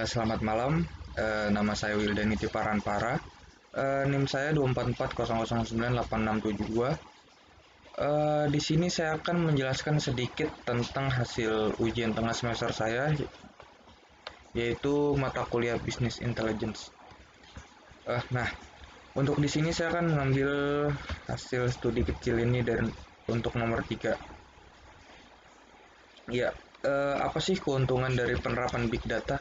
Selamat malam. Nama saya Wildan Paranpara. NIM saya 24400098672. Di sini saya akan menjelaskan sedikit tentang hasil ujian tengah semester saya, yaitu mata kuliah Business Intelligence. Nah, untuk di sini saya akan mengambil hasil studi kecil ini dan untuk nomor 3. Apa sih keuntungan dari penerapan Big Data?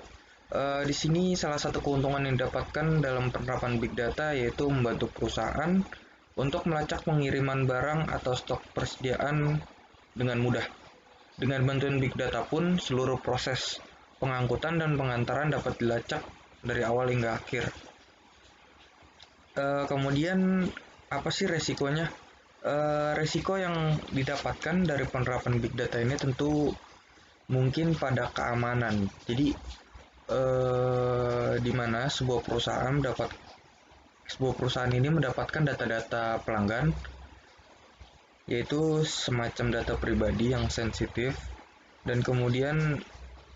Di sini salah satu keuntungan yang didapatkan dalam penerapan Big Data yaitu membantu perusahaan untuk melacak pengiriman barang atau stok persediaan dengan mudah. Dengan bantuan Big Data pun, seluruh proses pengangkutan dan pengantaran dapat dilacak dari awal hingga akhir. Kemudian, apa sih resikonya? Resiko yang didapatkan dari penerapan Big Data ini tentu mungkin pada keamanan. Jadi, di mana sebuah perusahaan ini mendapatkan data-data pelanggan, yaitu semacam data pribadi yang sensitif, dan kemudian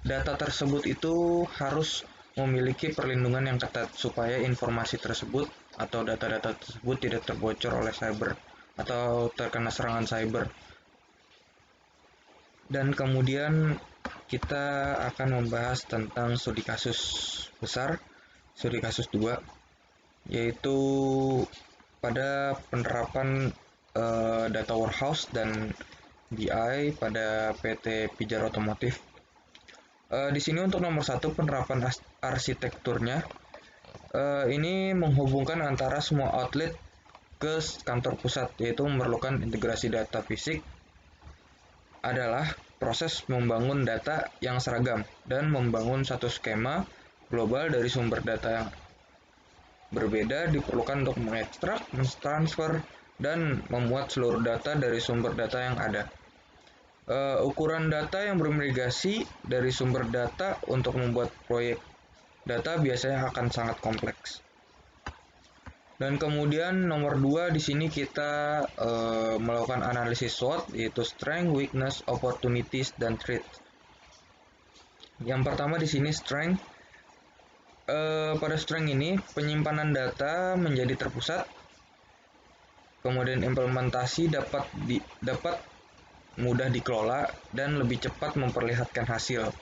data tersebut itu harus memiliki perlindungan yang ketat supaya informasi tersebut atau data-data tersebut tidak terbocor oleh cyber atau terkena serangan cyber. Dan kemudian kita akan membahas tentang studi kasus besar, studi kasus 2, yaitu pada penerapan data warehouse dan BI pada PT Pijar Otomotif. Di sini untuk nomor 1 penerapan arsitekturnya, ini menghubungkan antara semua outlet ke kantor pusat, yaitu memerlukan integrasi data fisik adalah proses membangun data yang seragam dan membangun satu skema global dari sumber data yang berbeda diperlukan untuk mengekstrak, mentransfer, dan memuat seluruh data dari sumber data yang ada. Ukuran data yang bermigrasi dari sumber data untuk membuat proyek data biasanya akan sangat kompleks. Dan kemudian nomor 2 di sini kita melakukan analisis SWOT, yaitu strength, weakness, opportunities, dan threat. Yang pertama di sini strength. Pada strength ini penyimpanan data menjadi terpusat, kemudian implementasi dapat mudah dikelola dan lebih cepat memperlihatkan hasil.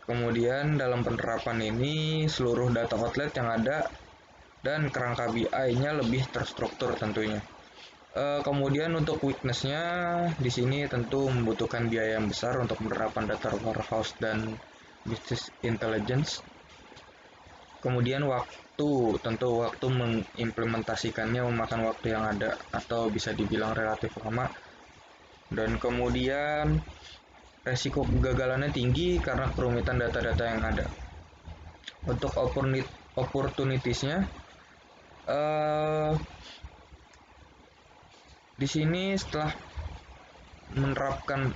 Kemudian dalam penerapan ini seluruh data outlet yang ada dan kerangka BI-nya lebih terstruktur tentunya. Kemudian untuk weakness-nya di sini tentu membutuhkan biaya yang besar untuk penerapan data warehouse dan business intelligence. Kemudian tentu waktu mengimplementasikannya memakan waktu yang ada atau bisa dibilang relatif lama. Dan kemudian resiko kegagalannya tinggi karena kerumitan data-data yang ada. Untuk opportunities-nya, di sini setelah menerapkan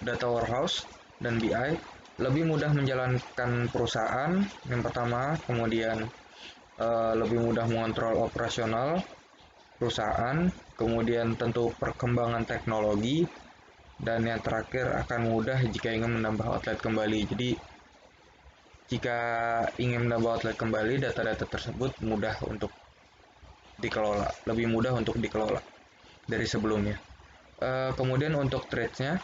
data warehouse dan BI, lebih mudah menjalankan perusahaan yang pertama, kemudian lebih mudah mengontrol operasional perusahaan, kemudian tentu perkembangan teknologi, dan yang terakhir akan mudah jika ingin menambah outlet kembali. Jadi jika ingin menambah outlet kembali, data-data tersebut lebih mudah untuk dikelola dari sebelumnya. Kemudian untuk trade-nya,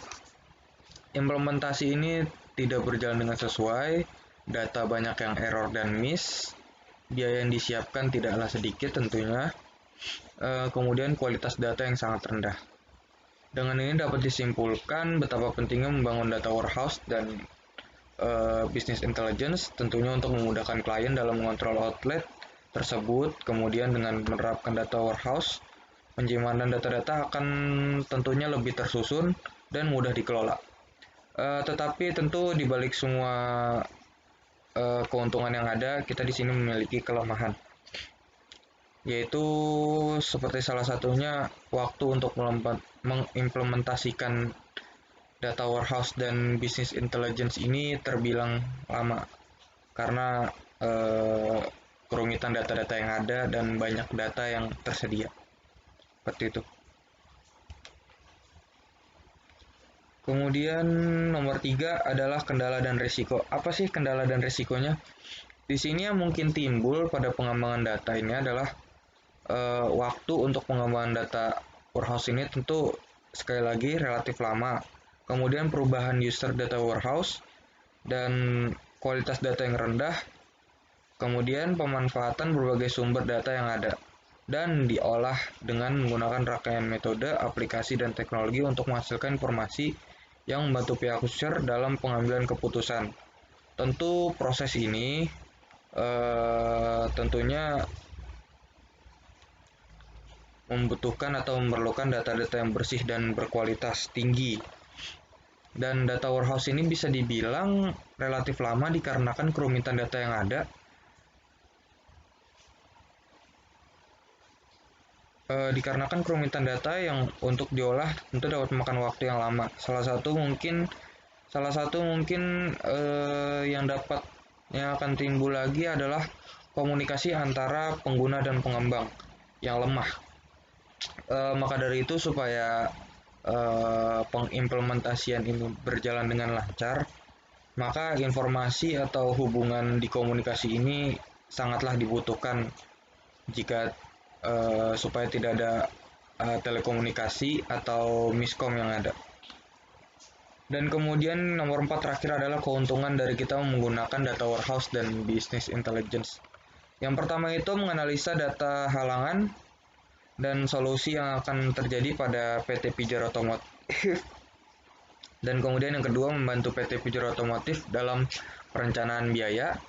implementasi ini tidak berjalan dengan sesuai, data banyak yang error dan miss, biaya yang disiapkan tidaklah sedikit tentunya, kemudian kualitas data yang sangat rendah. Dengan ini dapat disimpulkan betapa pentingnya membangun data warehouse dan business intelligence tentunya untuk memudahkan klien dalam mengontrol outlet tersebut. Kemudian dengan menerapkan data warehouse, penyimpanan data-data akan tentunya lebih tersusun dan mudah dikelola. Tetapi tentu di balik semua keuntungan yang ada, kita di sini memiliki kelemahan, yaitu seperti salah satunya waktu untuk mengimplementasikan data warehouse dan business intelligence ini terbilang lama karena kerumitan data-data yang ada dan banyak data yang tersedia. Seperti itu. Kemudian nomor 3 adalah kendala dan risiko. Apa sih kendala dan risikonya? Di sini yang mungkin timbul pada pengembangan data ini adalah waktu untuk pengembangan data warehouse ini tentu sekali lagi relatif lama. Kemudian perubahan user data warehouse dan kualitas data yang rendah. Kemudian pemanfaatan berbagai sumber data yang ada dan diolah dengan menggunakan rangkaian metode, aplikasi, dan teknologi untuk menghasilkan informasi yang membantu pihak user dalam pengambilan keputusan. Tentu proses ini tentunya membutuhkan atau memerlukan data-data yang bersih dan berkualitas tinggi. Dan data warehouse ini bisa dibilang relatif lama dikarenakan kerumitan data yang ada. Dikarenakan kerumitan data yang untuk diolah tentu dapat memakan waktu yang lama. Salah satu mungkin yang akan timbul lagi adalah komunikasi antara pengguna dan pengembang yang lemah. Maka dari itu supaya pengimplementasian ini berjalan dengan lancar, maka informasi atau hubungan di komunikasi ini sangatlah dibutuhkan jika supaya tidak ada telekomunikasi atau miskom yang ada. Dan kemudian nomor 4 terakhir adalah keuntungan dari kita menggunakan data warehouse dan business intelligence. Yang pertama itu menganalisa data halangan dan solusi yang akan terjadi pada PT Pijar Otomotif. Dan kemudian yang kedua membantu PT Pijar Otomotif dalam perencanaan biaya.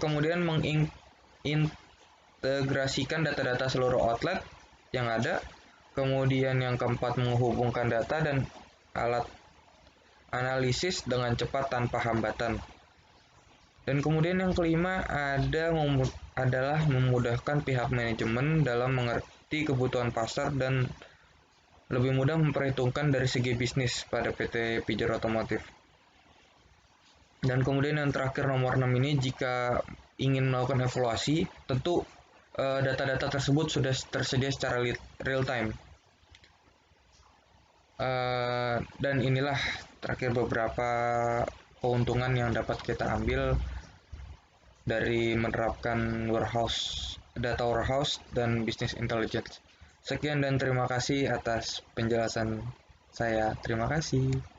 Kemudian mengintegrasikan data-data seluruh outlet yang ada. Kemudian yang keempat menghubungkan data dan alat analisis dengan cepat tanpa hambatan. Dan kemudian yang kelima adalah memudahkan pihak manajemen dalam mengerti kebutuhan pasar dan lebih mudah memperhitungkan dari segi bisnis pada PT Pijar Otomotif. Dan kemudian yang terakhir nomor 6 ini, jika ingin melakukan evaluasi, tentu data-data tersebut sudah tersedia secara real time. Dan inilah terakhir beberapa keuntungan yang dapat kita ambil dari menerapkan data warehouse dan business intelligence. Sekian dan terima kasih atas penjelasan saya. Terima kasih.